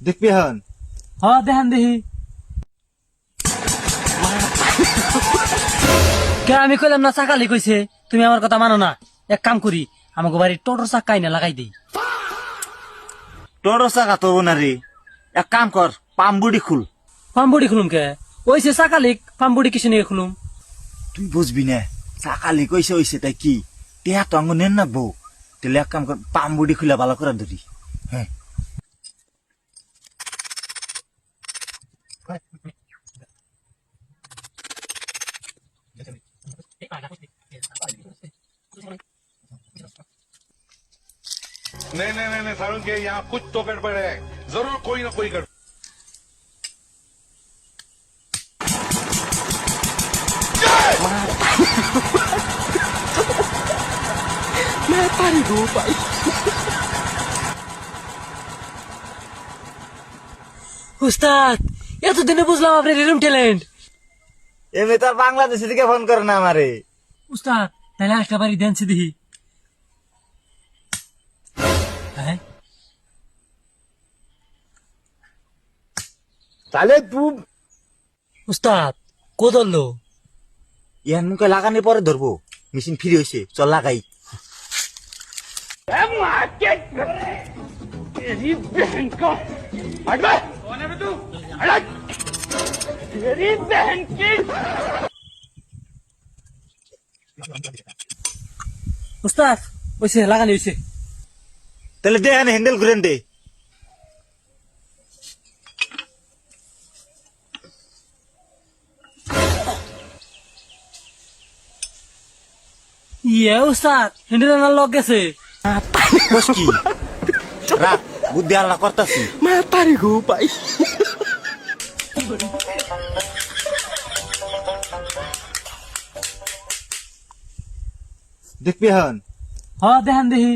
দেখবি হন হ দেখান দেখি কে আমি কইলাম না চাকালি কইছে তুমি আমার কথা মানো না। এক কাম করি আমাকে বাড়ির টোটোর চাকা না লাগাই দেই। তোর চাকা তো না রে, এক কাম কর পাম্বুডি খুল। পাম্বুড়ি খুলুম কে ওইছে চাকালিক পাম্বুড়ি কিসে নিয়ে খুলুম। তুই বুঝবি না চাকালি কইছে হইছে তাই কি টেহা তো আঙ্গ নেন না বউ। তাহলে এক কাম কর পাম্বুডি খুলে ভালো করে ধরি। হ্যাঁ नहीं नहीं नहीं नहीं सारुण के यहाँ कुछ तो गड़बड़ है, जरूर कोई ना कोई गड़बड़। উস্তাদ এতদিনে বুঝলাম আপনার এরম ট্যালেন্ট। এমনি তো বাংলাদেশে থেকে ফোন করে না আমারে। উস্তাদ তাহলে একটা বাড়ি দেন দেখি। হ্যাঁ তাহলে তুই উস্তাদ কোদল ইয়ার মুখে লাগানোর পরে ধরবো। মেশিন ফ্রি হয়েছে, চল লাগাই। উস্তাদ ওইছে লাগানি হয়েছে। তাহলে দে হ্যান্ডেল ঘুরেন দে। ইয়ে উস্তাদ হ্যান্ডেল লক গেছে। বস কি রাখ, বুদ্ধি আল্লাহ করতাছি। দেখবি হন হ দেখান দেখি